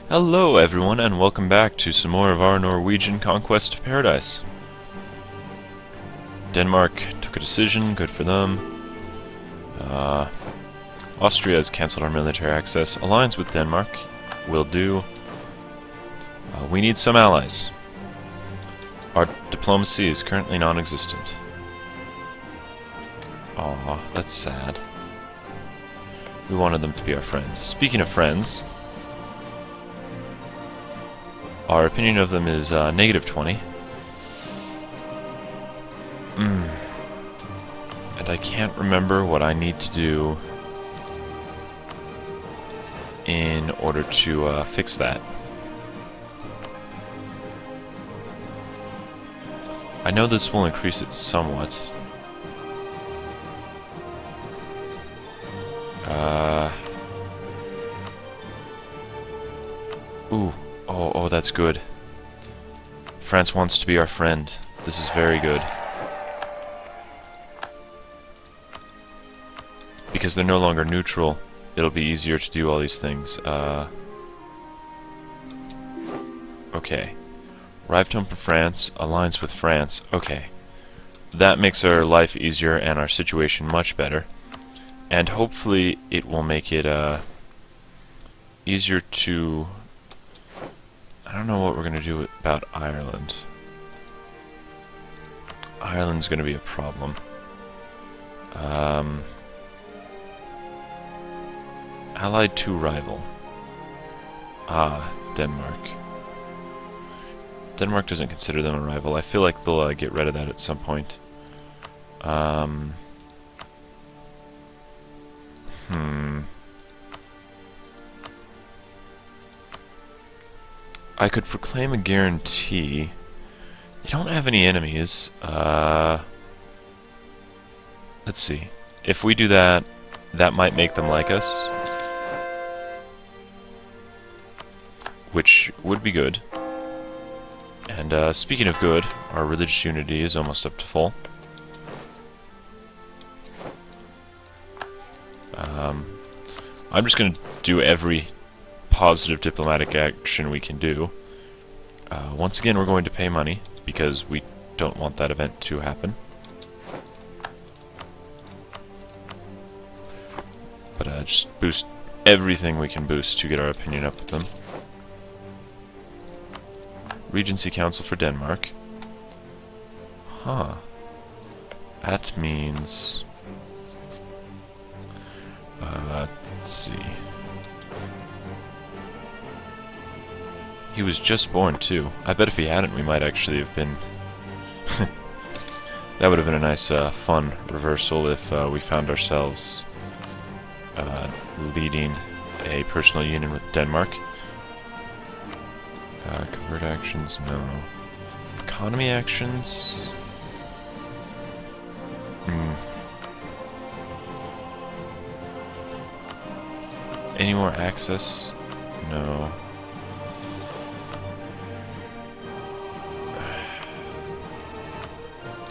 Hello everyone, and welcome back to some more of our Norwegian Conquest of Paradise. Denmark took a decision, good for them. Austria has cancelled our military access. Alliance with Denmark will do. We need some allies. Our diplomacy is currently non-existent. Aw, that's sad. We wanted them to be our friends. Speaking of friends, our opinion of them is -20. And I can't remember what I need to do in order to fix that. I know this will increase it somewhat. Ooh. Oh, that's good. France wants to be our friend. This is very good. Because they're no longer neutral, it'll be easier to do all these things. Okay. Arrived home from France, alliance with France. Okay. That makes our life easier and our situation much better. And hopefully it will make it easier to... I don't know what we're going to do about Ireland. Ireland's going to be a problem. Allied to rival. Denmark. Denmark doesn't consider them a rival. I feel like they'll get rid of that at some point. I could proclaim a guarantee. They don't have any enemies. Let's see. If we do that, that might make them like us. Which would be good. And speaking of good, our religious unity is almost up to full. I'm just going to do every positive diplomatic action we can do. Once again, we're going to pay money, because we don't want that event to happen. But just boost everything we can boost to get our opinion up with them. Regency Council for Denmark. Huh. That means... let's see... He was just born, too. I bet if he hadn't, we might actually have been... That would have been a nice, fun reversal if we found ourselves leading a personal union with Denmark. Covert actions, no. Economy actions? Any more access? No.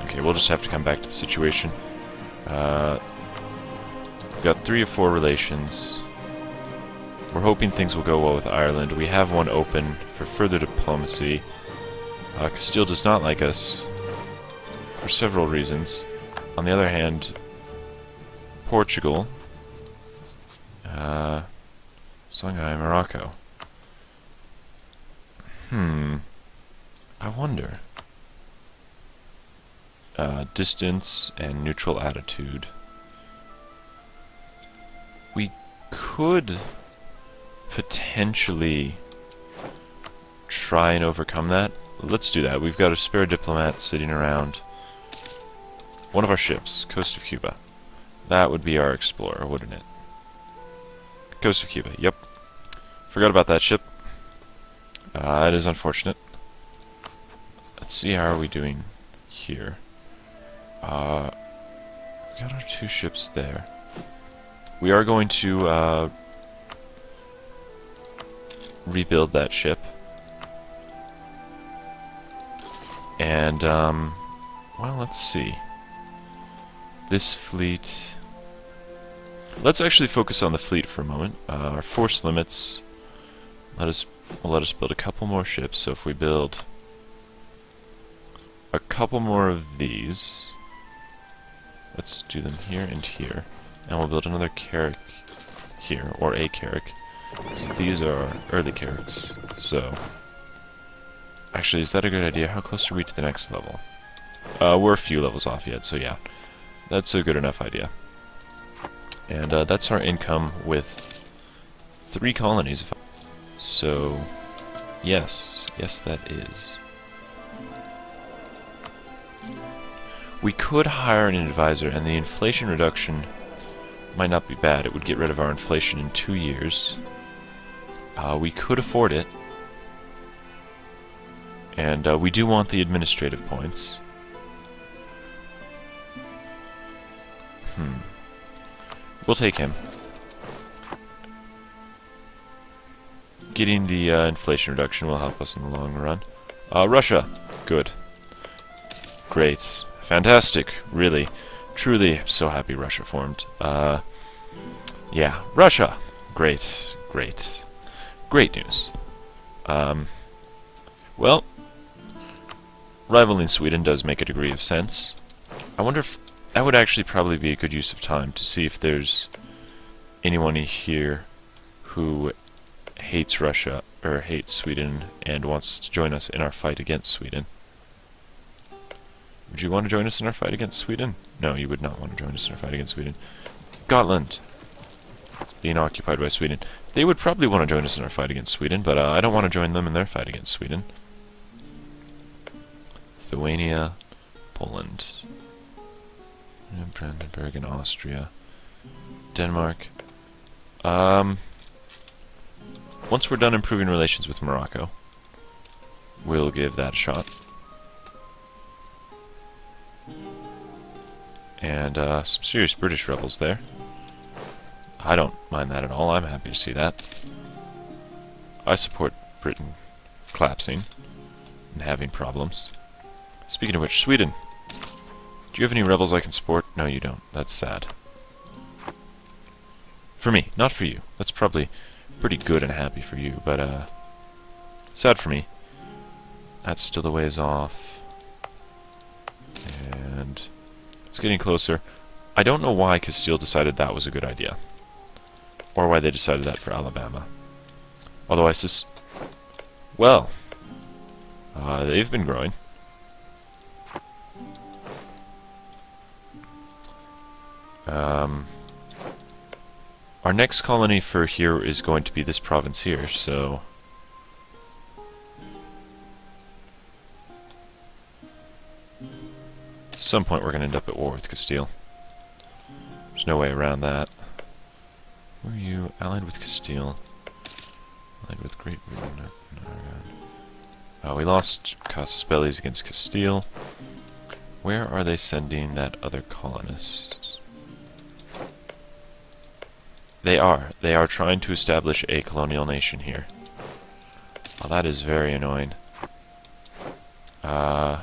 Okay, we'll just have to come back to the situation. We've got 3 or 4 relations. We're hoping things will go well with Ireland. We have one open for further diplomacy. Castile does not like us for several reasons. On the other hand, Portugal, Songhai, Morocco. I wonder. Distance and neutral attitude. We could potentially try and overcome that. Let's do that. We've got a spare diplomat sitting around. One of our ships, Coast of Cuba. That would be our explorer, wouldn't it? Coast of Cuba, yep. Forgot about that ship. It is unfortunate. Let's see, how are we doing here? We got our 2 ships there. We are going to rebuild that ship. And, well, let's see. This fleet... Let's actually focus on the fleet for a moment. Our force limits let us build a couple more ships. So if we build a couple more of these, let's do them here and here, and we'll build another carrack here, or a carrack. So these are early carracks. So actually, is that a good idea? How close are we to the next level? We're a few levels off yet, so yeah, that's a good enough idea. And that's our income with 3 colonies. So yes, that is. We could hire an advisor, and the inflation reduction might not be bad. It would get rid of our inflation in 2 years. We could afford it. And we do want the administrative points. We'll take him. Getting the inflation reduction will help us in the long run. Russia. Good. Great. Fantastic. Really. Truly so happy Russia formed. Yeah. Russia. Great. Great. Great news. Well, rivaling Sweden does make a degree of sense. I wonder if that would actually probably be a good use of time to see if there's anyone here who hates Russia or hates Sweden and wants to join us in our fight against Sweden. Would you want to join us in our fight against Sweden? No, you would not want to join us in our fight against Sweden. Gotland. It's being occupied by Sweden. They would probably want to join us in our fight against Sweden, but I don't want to join them in their fight against Sweden. Lithuania, Poland, Brandenburg and Austria, Denmark. Once we're done improving relations with Morocco, we'll give that a shot. And some serious British rebels there. I don't mind that at all. I'm happy to see that. I support Britain collapsing and having problems. Speaking of which, Sweden. Do you have any rebels I can support? No, you don't. That's sad. For me, not for you. That's probably pretty good and happy for you, but sad for me. That's still a ways off. And it's getting closer. I don't know why Castile decided that was a good idea. Or why they decided that for Alabama. Although well, they've been growing. Our next colony for here is going to be this province here, so at some point we're going to end up at war with Castile. There's no way around that. Were you allied with Castile? Allied with Great Britain? No. We lost Casus Belli's against Castile. Where are they sending that other colonist? They are trying to establish a colonial nation here. Well, that is very annoying. I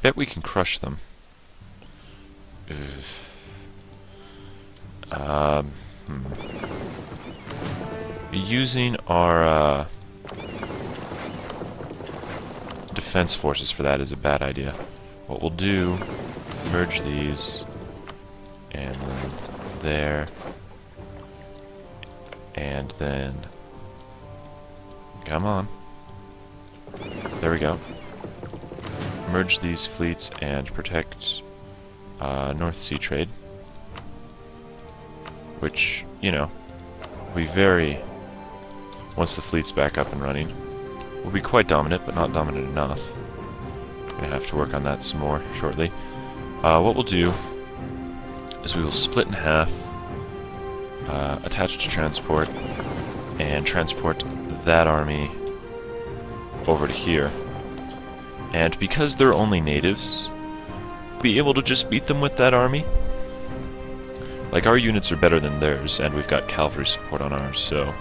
bet we can crush them. Using our defense forces for that is a bad idea. What we'll do, merge these, and then there, and then, come on, there we go. Merge these fleets and protect North Sea trade, which, you know, will be very, once the fleet's back up and running, will be quite dominant, but not dominant enough. Gonna have to work on that some more shortly. What we'll do is we will split in half, attach to transport, and transport that army over to here. And because they're only natives, we'll be able to just beat them with that army. Like, our units are better than theirs, and we've got cavalry support on ours, so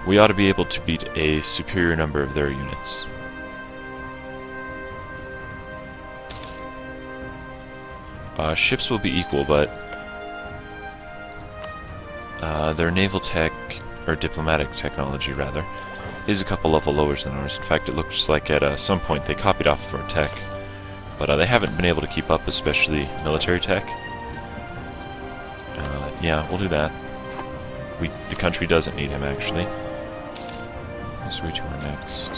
we ought to be able to beat a superior number of their units. Ships will be equal, but Their naval tech, or diplomatic technology rather, is a couple level lower than ours. In fact, it looks like at some point they copied off of our tech, but they haven't been able to keep up, especially military tech. Yeah, we'll do that. The country doesn't need him, actually. Switch to our next.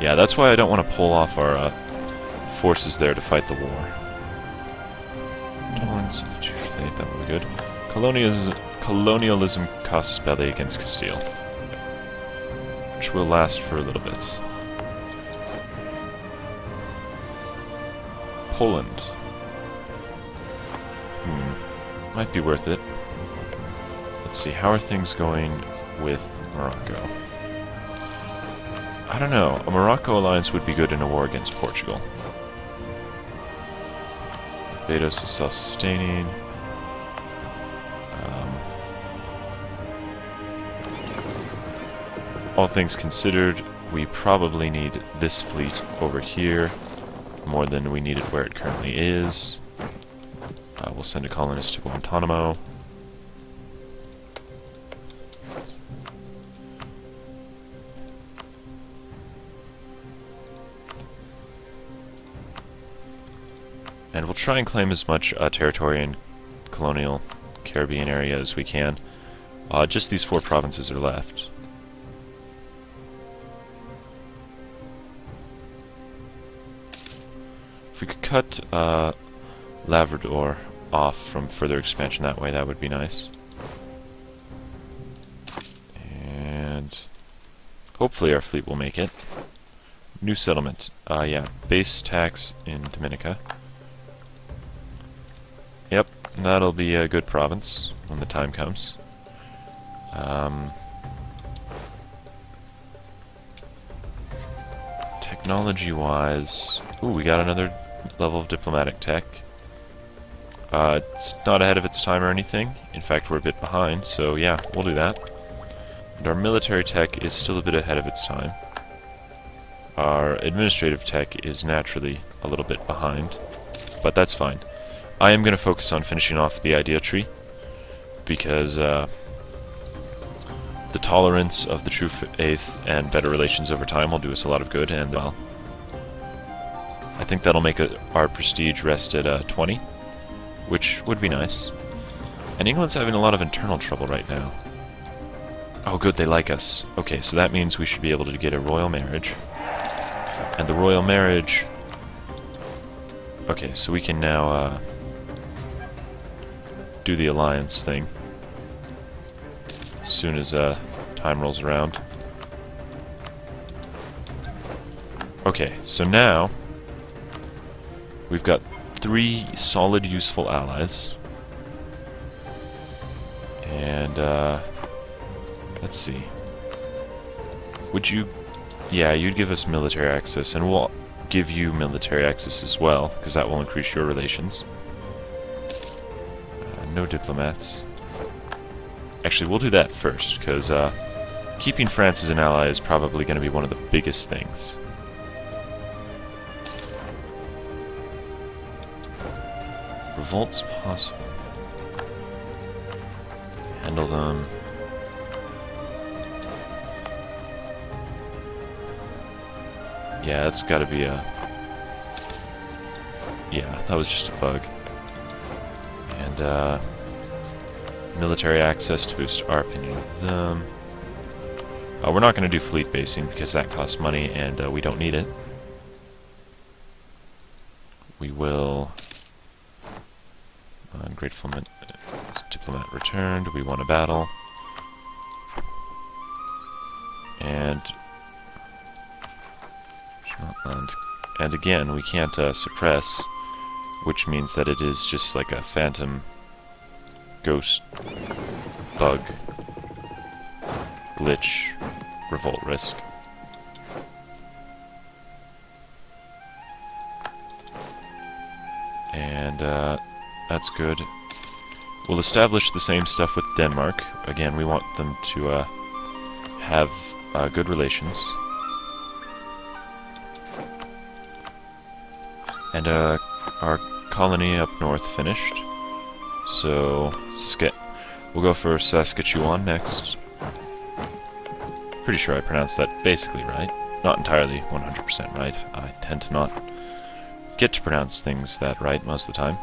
Yeah, that's why I don't want to pull off our forces there to fight the war. Tolerance of the Jewish faith, that would be good. Colonialism costs belly against Castile, which will last for a little bit. Poland. Might be worth it. Let's see, how are things going with Morocco? I don't know. A Morocco alliance would be good in a war against Portugal. Barbados is self-sustaining. All things considered, we probably need this fleet over here more than we need it where it currently is. We'll send a colonist to Guantanamo. And we'll try and claim as much territory in colonial Caribbean area as we can. Just these 4 provinces are left. If we could cut Labrador off from further expansion that way, that would be nice. And hopefully our fleet will make it. New settlement. Yeah, base tax in Dominica. Yep, that'll be a good province when the time comes. Technology-wise... Ooh, we got another level of diplomatic tech. It's not ahead of its time or anything. In fact, we're a bit behind, so yeah, we'll do that. And our military tech is still a bit ahead of its time. Our administrative tech is naturally a little bit behind, but that's fine. I am going to focus on finishing off the idea tree, because the tolerance of the true faith and better relations over time will do us a lot of good, and well, I think that'll make our prestige rest at 20, which would be nice. And England's having a lot of internal trouble right now. Oh good, they like us. Okay, so that means we should be able to get a royal marriage. And the royal marriage... Okay, so we can now do the alliance thing as soon as time rolls around. Okay, so now we've got 3 solid, useful allies. And, let's see. Would you... Yeah, you'd give us military access, and we'll give you military access as well, because that will increase your relations. No diplomats. Actually, we'll do that first, because keeping France as an ally is probably going to be one of the biggest things. Revolts possible. Handle them. Yeah, that's gotta be a... Yeah, that was just a bug. And, military access to boost our opinion of them. We're not gonna do fleet basing because that costs money and we don't need it. We will... Ungrateful diplomat returned. We won a battle. And... And again, we can't suppress, which means that it is just like a phantom ghost bug glitch revolt risk. And that's good. We'll establish the same stuff with Denmark. Again, we want them to have good relations. And our colony up north finished. So We'll go for Saskatchewan next. Pretty sure I pronounced that basically right. Not entirely 100% right. I tend to not get to pronounce things that right most of the time.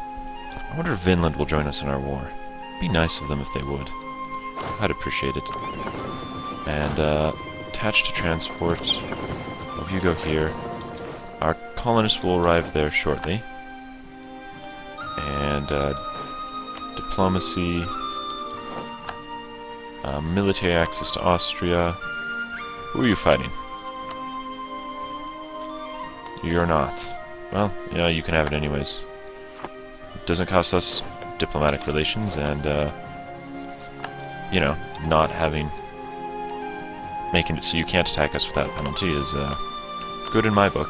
I wonder if Vinland will join us in our war. It'd be nice of them if they would. I'd appreciate it. And attached to transport, if you go here, our colonists will arrive there shortly. And diplomacy, military access to Austria. Who are you fighting? You're not. Well, yeah, you can have it anyways. It doesn't cost us diplomatic relations, and, you know, not making it so you can't attack us without penalty is, good in my book.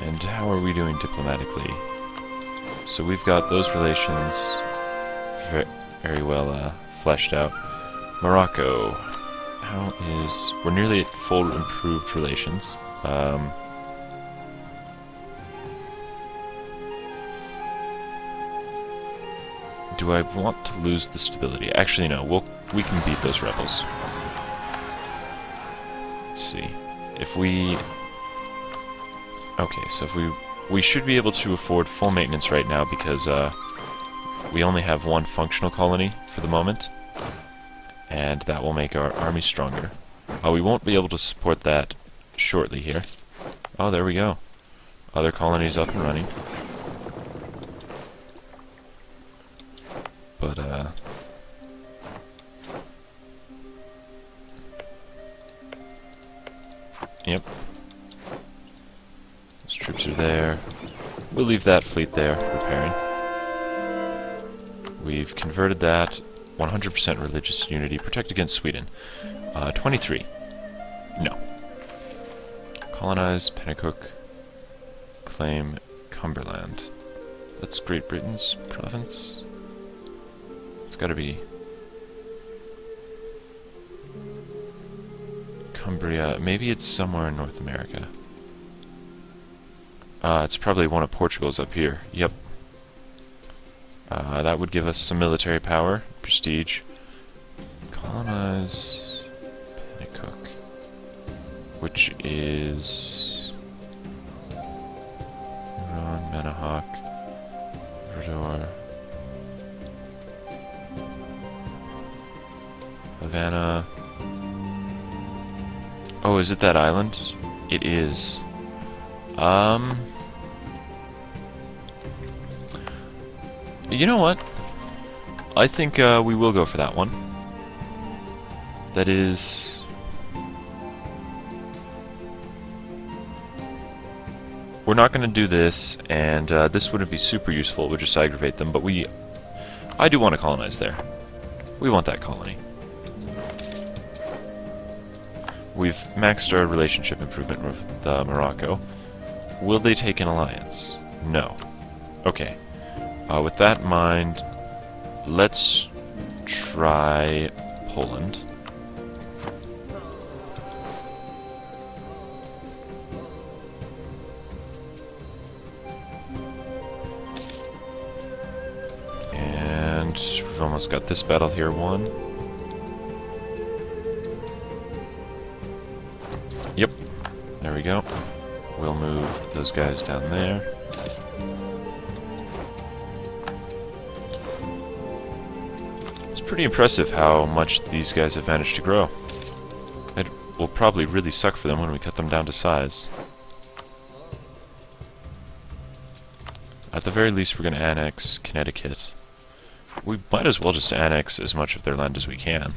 And how are we doing diplomatically? So we've got those relations very well, fleshed out. Morocco. We're nearly at full improved relations. Do I want to lose the stability? Actually, no. We can beat those rebels. Let's see. If we... Okay, so if we should be able to afford full maintenance right now because we only have one functional colony for the moment, and that will make our army stronger. We won't be able to support that shortly here. Oh, there we go. Other colonies up and running. But, yep. Those troops are there. We'll leave that fleet there, repairing. We've converted that. 100% religious unity. Protect against Sweden. 23. No. Colonize Pennacook. Claim Cumberland. That's Great Britain's province. It's gotta be Cumbria. Maybe it's somewhere in North America. It's probably one of Portugal's up here. Yep. That would give us some military power, prestige. Colonize Pennacook, which is Huron, Manahawk, Verdor, Havana. Oh, is it that island? It is. You know what? I think we will go for that one. That is... We're not going to do this, and this wouldn't be super useful. It would just aggravate them, but I do want to colonize there. We want that colony. We've maxed our relationship improvement with Morocco. Will they take an alliance? No. Okay. With that in mind, let's try Poland. And we've almost got this battle here won. Yep. There we go. We'll move those guys down there. Pretty impressive how much these guys have managed to grow. It will probably really suck for them when we cut them down to size. At the very least, we're going to annex Connecticut. We might as well just annex as much of their land as we can.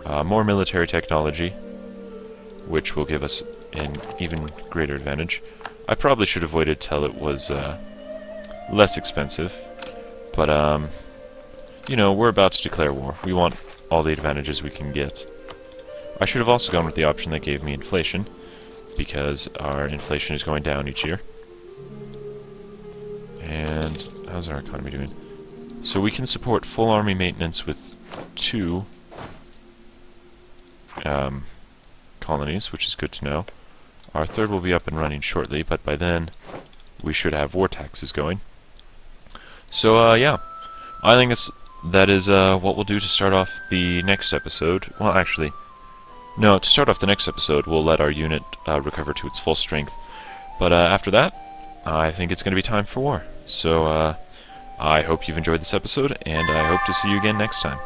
More military technology, which will give us an even greater advantage. I probably should have waited till it was less expensive, but you know, we're about to declare war. We want all the advantages we can get. I should have also gone with the option that gave me inflation, because our inflation is going down each year. And how's our economy doing? So we can support full army maintenance with 2 colonies, which is good to know. Our third will be up and running shortly, but by then we should have war taxes going. So, yeah. I think that is what we'll do to start off the next episode. Well, actually, no, to start off the next episode, we'll let our unit recover to its full strength. But after that, I think it's going to be time for war. So I hope you've enjoyed this episode, and I hope to see you again next time.